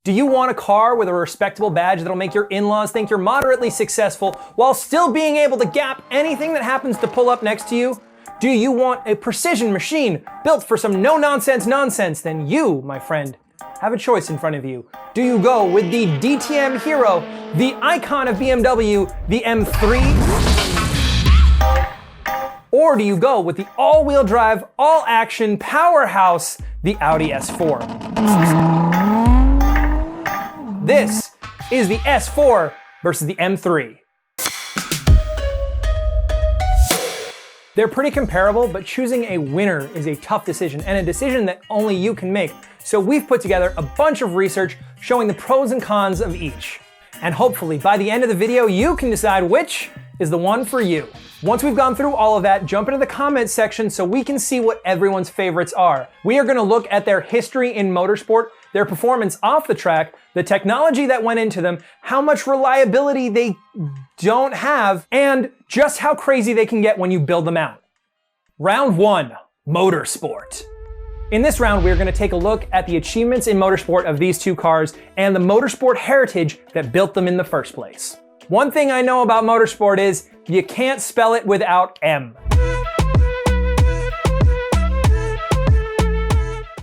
Do you want a car with a respectable badge that'll make your in-laws think you're moderately successful while still being able to gap anything that happens to pull up next to you? Do you want a precision machine built for some no-nonsense nonsense? Then you, my friend, have a choice in front of you. Do you go with the DTM hero, the icon of BMW, the M3? Or do you go with the all-wheel drive, all-action powerhouse, the Audi S4? This is the S4 versus the M3. They're pretty comparable, but choosing a winner is a tough decision and a decision that only you can make. So we've put together a bunch of research showing the pros and cons of each. And hopefully by the end of the video, you can decide which is the one for you. Once we've gone through all of that, jump into the comments section so we can see what everyone's favorites are. We are gonna look at their history in motorsport, their performance off the track, the technology that went into them, how much reliability they don't have, and just how crazy they can get when you build them out. Round 1, Motorsport. In this round, we're gonna take a look at the achievements in motorsport of these two cars and the motorsport heritage that built them in the first place. One thing I know about motorsport is you can't spell it without M.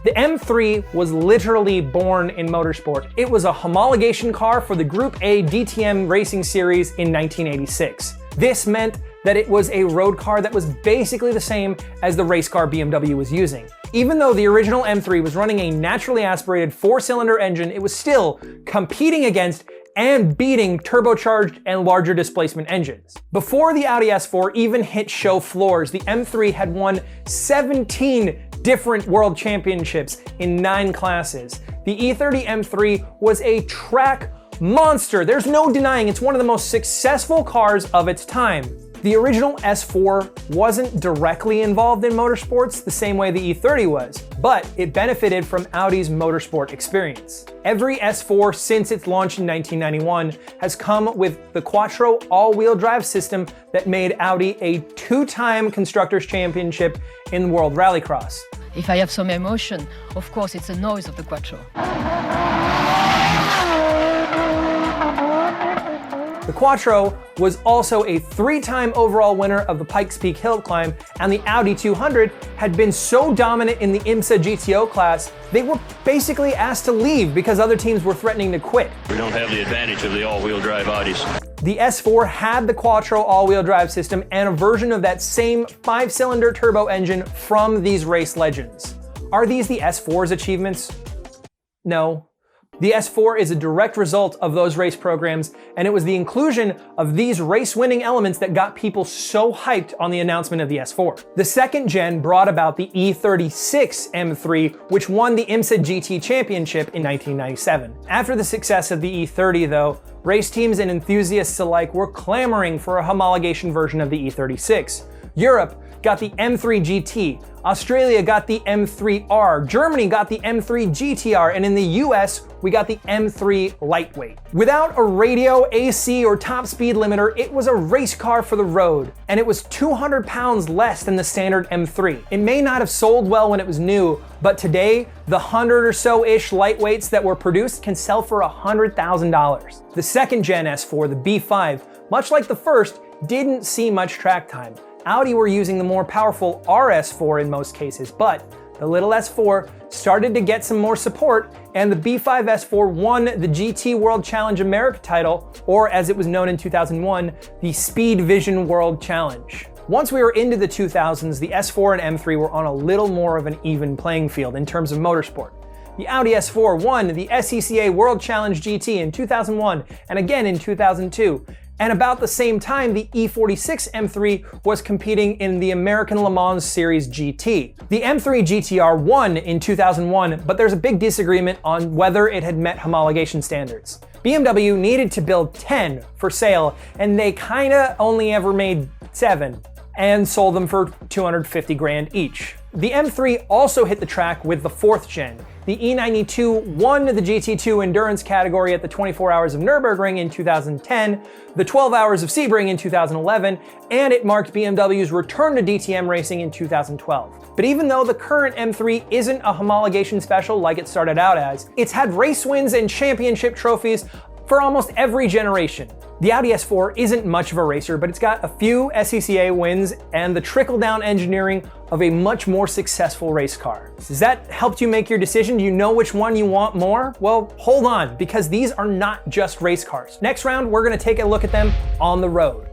The M3 was literally born in motorsport. It was a homologation car for the Group A DTM racing series in 1986. This meant that it was a road car that was basically the same as the race car BMW was using. Even though the original M3 was running a naturally aspirated 4-cylinder engine, it was still competing against and beating turbocharged and larger displacement engines. Before the Audi S4 even hit show floors, the M3 had won 17 different world championships in 9 classes. The E30 M3 was a track monster. There's no denying it's one of the most successful cars of its time. The original S4 wasn't directly involved in motorsports the same way the E30 was, but it benefited from Audi's motorsport experience. Every S4 since its launch in 1991 has come with the Quattro all-wheel drive system that made Audi a 2-time Constructors' Championship in World Rallycross. If I have some emotion, of course it's the noise of the Quattro. The Quattro was also a 3-time overall winner of the Pikes Peak Hill Climb, and the Audi 200 had been so dominant in the IMSA GTO class, they were basically asked to leave because other teams were threatening to quit. We don't have the advantage of the all-wheel drive Audis. The S4 had the Quattro all-wheel drive system and a version of that same 5-cylinder turbo engine from these race legends. Are these the S4's achievements? No. The S4 is a direct result of those race programs, and it was the inclusion of these race-winning elements that got people so hyped on the announcement of the S4. The second gen brought about the E36 M3, which won the IMSA GT Championship in 1997. After the success of the E30, though, race teams and enthusiasts alike were clamoring for a homologation version of the E36. Europe got the M3 GT, Australia got the M3R, Germany got the M3 GTR, and in the US, we got the M3 Lightweight. Without a radio, AC, or top speed limiter, it was a race car for the road, and it was 200 pounds less than the standard M3. It may not have sold well when it was new, but today, the 100 or so-ish lightweights that were produced can sell for $100,000. The second gen S4, the B5, much like the first, didn't see much track time. Audi were using the more powerful RS4 in most cases, but the little S4 started to get some more support, and the B5 S4 won the GT World Challenge America title, or as it was known in 2001, the Speed Vision World Challenge. Once we were into the 2000s, the S4 and M3 were on a little more of an even playing field in terms of motorsport. The Audi S4 won the SCCA World Challenge GT in 2001 and again in 2002. And about the same time, the E36 M3 was competing in the American Le Mans Series GT. The M3 GTR won in 2001, but there's a big disagreement on whether it had met homologation standards. BMW needed to build 10 for sale, and they kinda only ever made 7, and sold them for $250 grand each. The M3 also hit the track with the 4th gen. The E92 won the GT2 endurance category at the 24 Hours of Nürburgring in 2010, the 12 Hours of Sebring in 2011, and it marked BMW's return to DTM racing in 2012. But even though the current M3 isn't a homologation special like it started out as, it's had race wins and championship trophies for almost every generation. The Audi S4 isn't much of a racer, but it's got a few SCCA wins and the trickle-down engineering of a much more successful race car. Has that helped you make your decision? Do you know which one you want more? Well, hold on, because these are not just race cars. Next round, we're gonna take a look at them on the road.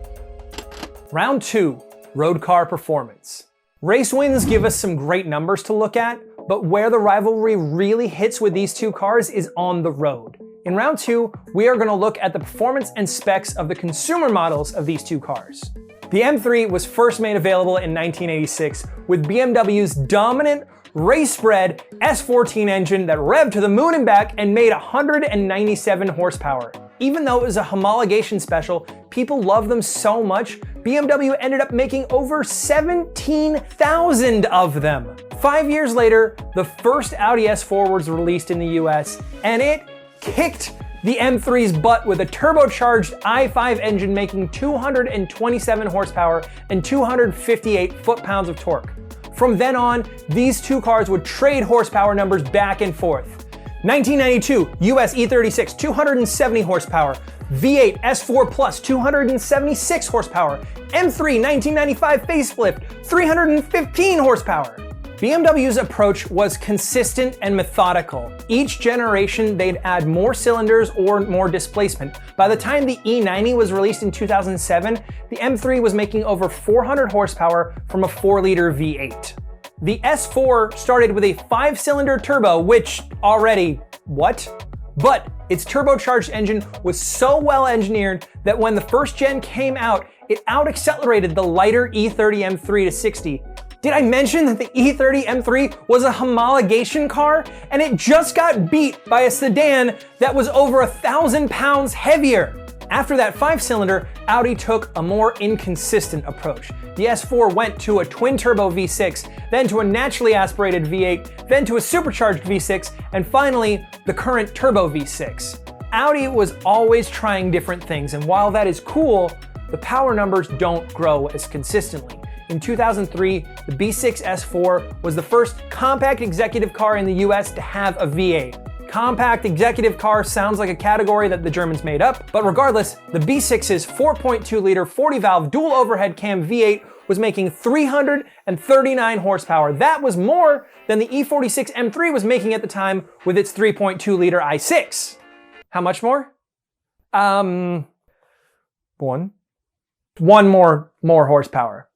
Round 2, road car performance. Race wins give us some great numbers to look at, but where the rivalry really hits with these two cars is on the road. In round 2, we are going to look at the performance and specs of the consumer models of these two cars. The M3 was first made available in 1986 with BMW's dominant, race-bred S14 engine that revved to the moon and back and made 197 horsepower. Even though it was a homologation special, people loved them so much, BMW ended up making over 17,000 of them. 5 years later, the first Audi S4 was released in the US, and it kicked the M3's butt with a turbocharged i5 engine making 227 horsepower and 258 foot-pounds of torque. From then on, these two cars would trade horsepower numbers back and forth. 1992, US E36, 270 horsepower. V8 S4 Plus, 276 horsepower. M3 1995 facelift, 315 horsepower. BMW's approach was consistent and methodical. Each generation, they'd add more cylinders or more displacement. By the time the E90 was released in 2007, the M3 was making over 400 horsepower from a 4-liter V8. The S4 started with a 5-cylinder turbo, which already, what? But its turbocharged engine was so well engineered that when the first gen came out, it out-accelerated the lighter E30 M3 to 60. Did I mention that the E30 M3 was a homologation car? And it just got beat by a sedan that was over 1,000 pounds heavier. After that 5-cylinder, Audi took a more inconsistent approach. The S4 went to a twin-turbo V6, then to a naturally aspirated V8, then to a supercharged V6, and finally, the current turbo V6. Audi was always trying different things, and while that is cool, the power numbers don't grow as consistently. In 2003, the B6 S4 was the first compact executive car in the US to have a V8. Compact executive car sounds like a category that the Germans made up, but regardless, the B6's 4.2-liter 40-valve dual overhead cam V8 was making 339 horsepower. That was more than the E36 M3 was making at the time with its 3.2-liter i6. How much more? One more horsepower.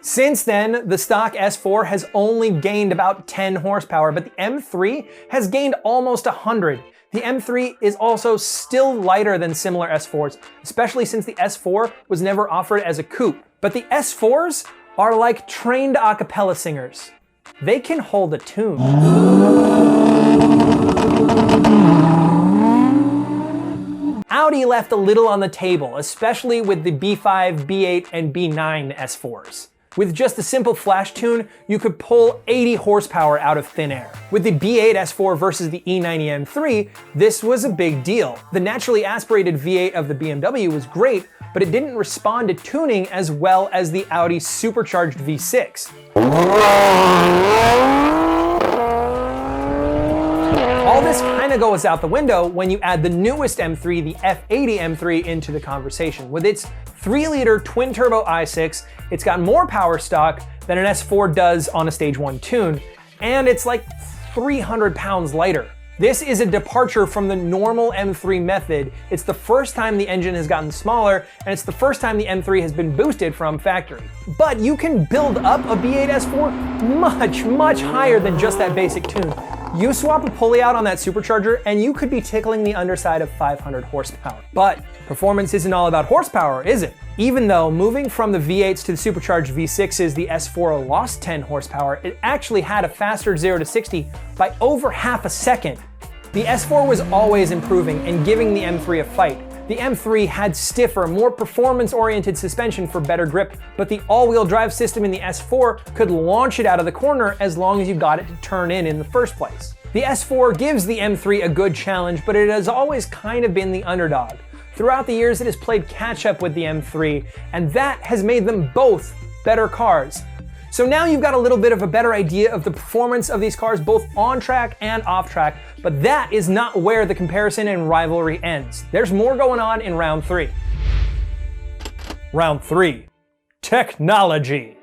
Since then, the stock S4 has only gained about 10 horsepower, but the M3 has gained almost 100. The M3 is also still lighter than similar S4s, especially since the S4 was never offered as a coupe. But the S4s are like trained a cappella singers. They can hold a tune. Audi left a little on the table, especially with the B5, B8, and B9 S4s. With just a simple flash tune, you could pull 80 horsepower out of thin air. With the B8 S4 versus the E90 M3, this was a big deal. The naturally aspirated V8 of the BMW was great, but it didn't respond to tuning as well as the Audi supercharged V6. All this kind of goes out the window when you add the newest M3, the F80 M3, into the conversation. With its 3-liter twin-turbo i6, it's got more power stock than an S4 does on a Stage 1 tune, and it's like 300 pounds lighter. This is a departure from the normal M3 method. It's the first time the engine has gotten smaller, and it's the first time the M3 has been boosted from factory. But you can build up a B8 S4 much higher than just that basic tune. You swap a pulley out on that supercharger and you could be tickling the underside of 500 horsepower. But performance isn't all about horsepower, is it? Even though moving from the V8s to the supercharged V6s, the S4 lost 10 horsepower, it actually had a faster 0 to 60 by over half a second. The S4 was always improving and giving the M3 a fight. The M3 had stiffer, more performance-oriented suspension for better grip, but the all-wheel drive system in the S4 could launch it out of the corner as long as you got it to turn in the first place. The S4 gives the M3 a good challenge, but it has always kind of been the underdog. Throughout the years, it has played catch-up with the M3, and that has made them both better cars. So now you've got a little bit of a better idea of the performance of these cars both on track and off track, but that is not where the comparison and rivalry ends. There's more going on in round 3. Round 3. Technology.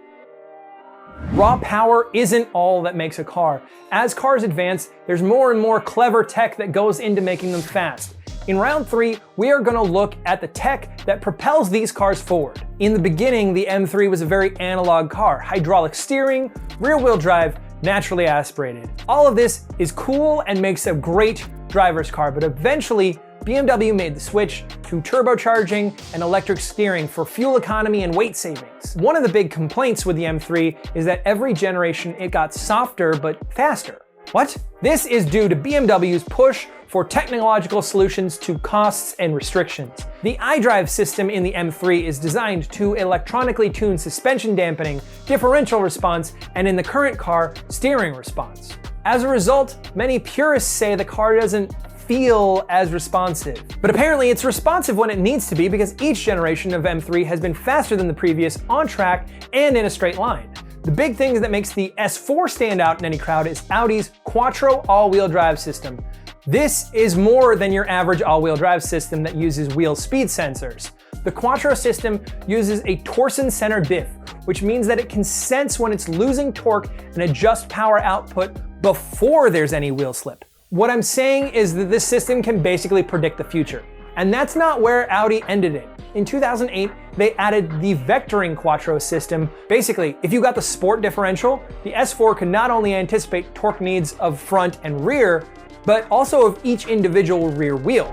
Raw power isn't all that makes a car. As cars advance, there's more and more clever tech that goes into making them fast. In round 3, we are going to look at the tech that propels these cars forward. In the beginning, the M3 was a very analog car. Hydraulic steering, rear-wheel drive, naturally aspirated. All of this is cool and makes a great driver's car, but eventually, BMW made the switch to turbocharging and electric steering for fuel economy and weight savings. One of the big complaints with the M3 is that every generation it got softer but faster. What? This is due to BMW's push for technological solutions to costs and restrictions. The iDrive system in the M3 is designed to electronically tune suspension dampening, differential response, and in the current car, steering response. As a result, many purists say the car doesn't feel as responsive. But apparently it's responsive when it needs to be because each generation of M3 has been faster than the previous on track and in a straight line. The big thing that makes the S4 stand out in any crowd is Audi's Quattro all-wheel drive system. This is more than your average all-wheel drive system that uses wheel speed sensors. The Quattro system uses a torsion-centered diff, which means that it can sense when it's losing torque and adjust power output before there's any wheel slip. What I'm saying is that this system can basically predict the future. And that's not where Audi ended it. In 2008, they added the vectoring Quattro system. Basically, if you got the sport differential, the S4 could not only anticipate torque needs of front and rear, but also of each individual rear wheel.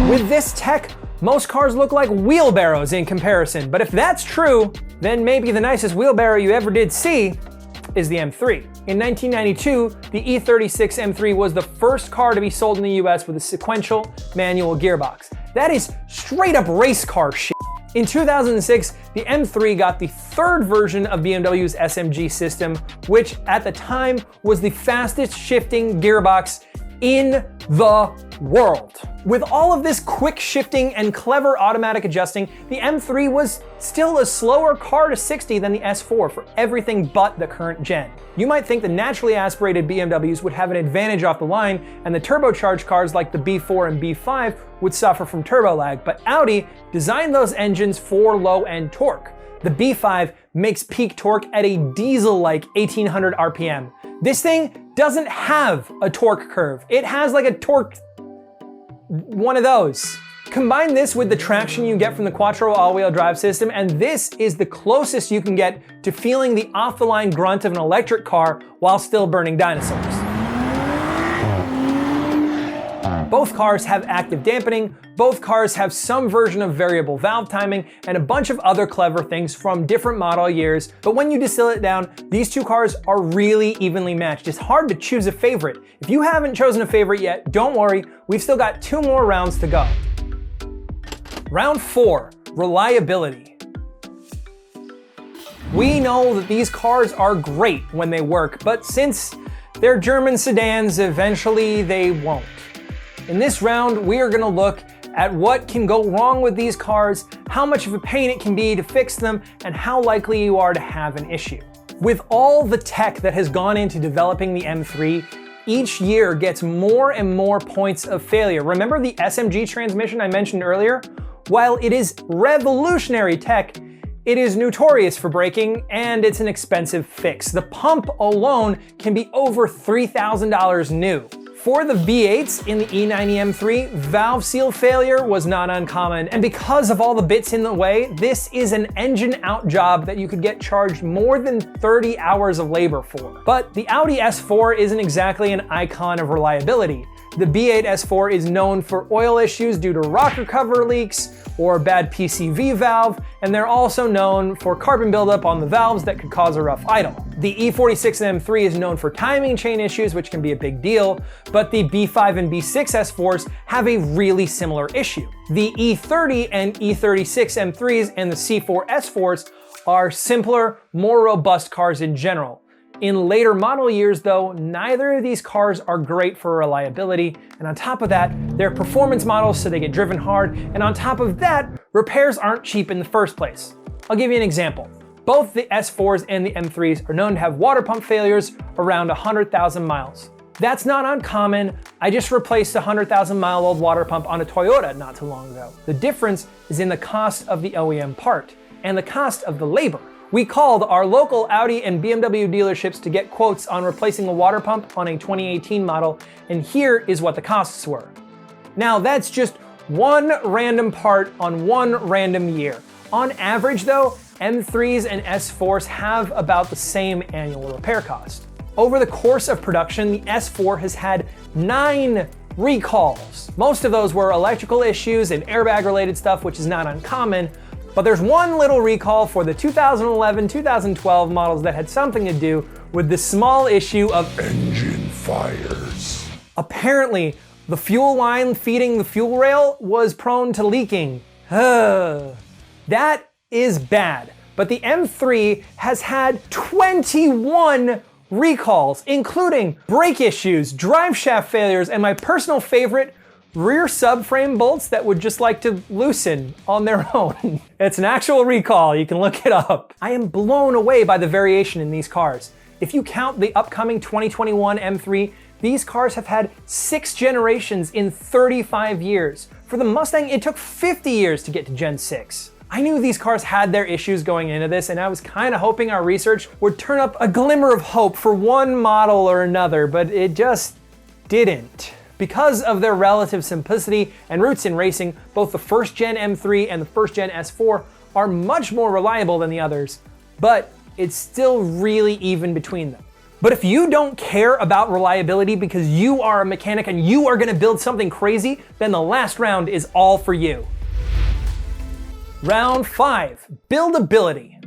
With this tech, most cars look like wheelbarrows in comparison, but if that's true, then maybe the nicest wheelbarrow you ever did see is the M3. In 1992, the E36 M3 was the first car to be sold in the US with a sequential manual gearbox. That is straight up race car shit. In 2006, the M3 got the third version of BMW's SMG system, which at the time was the fastest shifting gearbox in the world. With all of this quick shifting and clever automatic adjusting, the M3 was still a slower car to 60 than the S4 for everything but the current gen. You might think the naturally aspirated BMWs would have an advantage off the line, and the turbocharged cars like the B4 and B5 would suffer from turbo lag, but Audi designed those engines for low-end torque. The B5 makes peak torque at a diesel-like 1800 RPM. This thing doesn't have a torque curve. It has like a torque, one of those. Combine this with the traction you get from the Quattro all-wheel drive system, and this is the closest you can get to feeling the off-the-line grunt of an electric car while still burning dinosaurs. Both cars have active dampening, both cars have some version of variable valve timing, and a bunch of other clever things from different model years, but when you distill it down, these two cars are really evenly matched. It's hard to choose a favorite. If you haven't chosen a favorite yet, don't worry, we've still got 2 more rounds to go. Round 4, reliability. We know that these cars are great when they work, but since they're German sedans, eventually they won't. In this round, we are going to look at what can go wrong with these cars, how much of a pain it can be to fix them, and how likely you are to have an issue. With all the tech that has gone into developing the M3, each year gets more and more points of failure. Remember the SMG transmission I mentioned earlier? While it is revolutionary tech, it is notorious for breaking, and it's an expensive fix. The pump alone can be over $3,000 new. For the V8s in the E90 M3, valve seal failure was not uncommon, and because of all the bits in the way, this is an engine out job that you could get charged more than 30 hours of labor for. But the Audi S4 isn't exactly an icon of reliability. The B8 S4 is known for oil issues due to rocker cover leaks or bad PCV valve, and they're also known for carbon buildup on the valves that could cause a rough idle. The E36 M3 is known for timing chain issues, which can be a big deal, but the B5 and B6 S4s have a really similar issue. The E30 and E36 M3s and the C4 S4s are simpler, more robust cars in general. In later model years though, neither of these cars are great for reliability, and on top of that, they're performance models so they get driven hard, and on top of that, repairs aren't cheap in the first place. I'll give you an example. Both the S4s and the M3s are known to have water pump failures around 100,000 miles. That's not uncommon. I just replaced a 100,000-mile-old water pump on a Toyota not too long ago. The difference is in the cost of the OEM part and the cost of the labor. We called our local Audi and BMW dealerships to get quotes on replacing a water pump on a 2018 model, and here is what the costs were. Now that's just one random part on one random year. On average though, M3s and S4s have about the same annual repair cost. Over the course of production, the S4 has had 9 recalls. Most of those were electrical issues and airbag related stuff, which is not uncommon. But there's one little recall for the 2011-2012 models that had something to do with the small issue of engine fires. Apparently, the fuel line feeding the fuel rail was prone to leaking. That is bad. But the M3 has had 21 recalls, including brake issues, drive shaft failures, and my personal favorite, rear subframe bolts that would just like to loosen on their own. It's an actual recall, you can look it up. I am blown away by the variation in these cars. If you count the upcoming 2021 M3, these cars have had 6 generations in 35 years. For the Mustang, it took 50 years to get to Gen 6. I knew these cars had their issues going into this, and I was kind of hoping our research would turn up a glimmer of hope for one model or another, but it just didn't. Because of their relative simplicity and roots in racing, both the first gen M3 and the first gen S4 are much more reliable than the others, but it's still really even between them. But if you don't care about reliability because you are a mechanic and you are gonna build something crazy, then the last round is all for you. Round 5, buildability.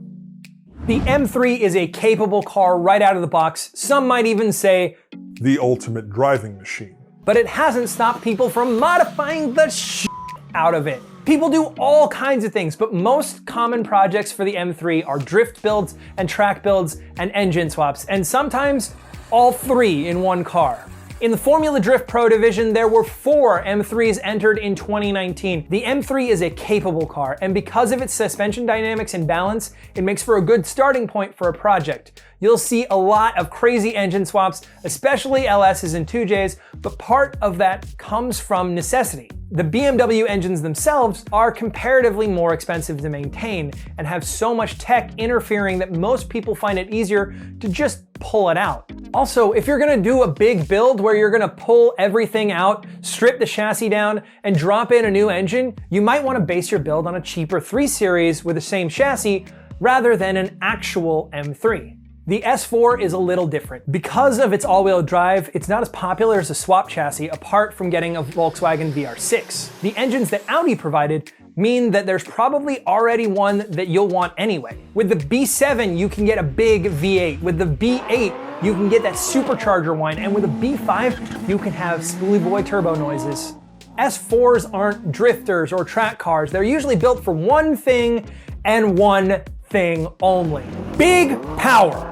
The M3 is a capable car right out of the box. Some might even say, the ultimate driving machine. But it hasn't stopped people from modifying the shit out of it. People do all kinds of things, but most common projects for the M3 are drift builds and track builds and engine swaps, and sometimes all 3 in one car. In the Formula Drift Pro division, there were 4 M3s entered in 2019. The M3 is a capable car, and because of its suspension dynamics and balance, it makes for a good starting point for a project. You'll see a lot of crazy engine swaps, especially LSs and 2Js, but part of that comes from necessity. The BMW engines themselves are comparatively more expensive to maintain and have so much tech interfering that most people find it easier to just pull it out. Also, if you're gonna do a big build where you're gonna pull everything out, strip the chassis down, and drop in a new engine, you might wanna base your build on a cheaper 3 Series with the same chassis rather than an actual M3. The S4 is a little different. Because of its all-wheel drive, it's not as popular as a swap chassis apart from getting a Volkswagen VR6. The engines that Audi provided mean that there's probably already one that you'll want anyway. With the B7, you can get a big V8. With the B8, you can get that supercharger whine, and with a B5, you can have spoolie boy turbo noises. S4s aren't drifters or track cars. They're usually built for one thing and one thing only: big power.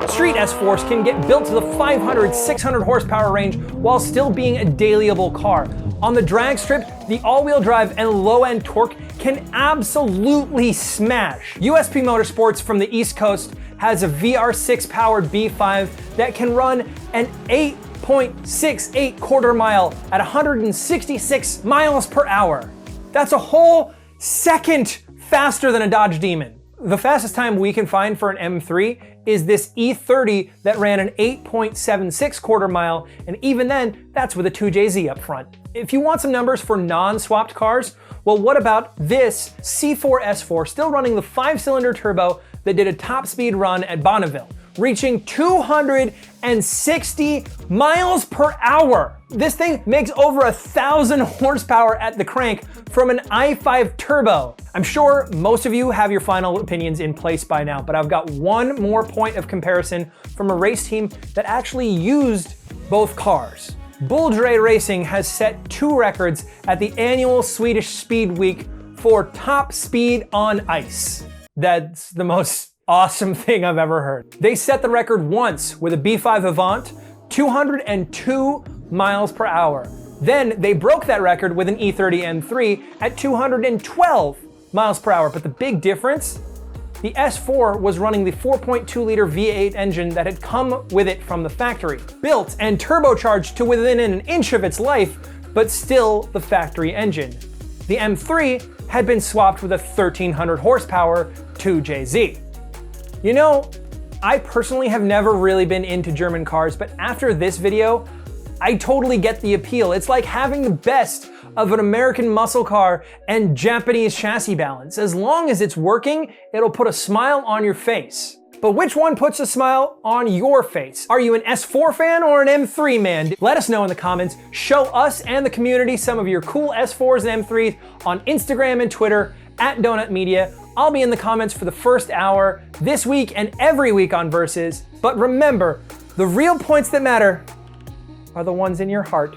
Street S4s can get built to the 500, 600 horsepower range while still being a dailyable car. On the drag strip, the all-wheel drive and low-end torque can absolutely smash. USP Motorsports from the East Coast has a VR6 powered B5 that can run an 8.68 quarter mile at 166 miles per hour. That's a whole second faster than a Dodge Demon. The fastest time we can find for an M3 is this E30 that ran an 8.76 quarter mile, and even then, that's with a 2JZ up front. If you want some numbers for non-swapped cars, well, what about this C4 S4 still running the 5-cylinder turbo that did a top speed run at Bonneville? reaching 260 miles per hour. This thing makes over 1,000 horsepower at the crank from an i5 turbo. I'm sure most of you have your final opinions in place by now, but I've got one more point of comparison from a race team that actually used both cars. Bulldray Racing has set 2 records at the annual Swedish Speed Week for top speed on ice. That's the most awesome thing I've ever heard. They set the record once with a B5 Avant, 202 miles per hour. Then they broke that record with an E30 M3 at 212 miles per hour. But the big difference, the S4 was running the 4.2 liter V8 engine that had come with it from the factory, built and turbocharged to within an inch of its life, but still the factory engine. The M3 had been swapped with a 1,300 horsepower 2JZ. You know, I personally have never really been into German cars, but after this video, I totally get the appeal. It's like having the best of an American muscle car and Japanese chassis balance. As long as it's working, it'll put a smile on your face. But which one puts a smile on your face? Are you an S4 fan or an M3 man? Let us know in the comments. Show us and the community some of your cool S4s and M3s on Instagram and Twitter @Donut Media. I'll be in the comments for the first hour this week and every week on Versus. But remember, the real points that matter are the ones in your heart.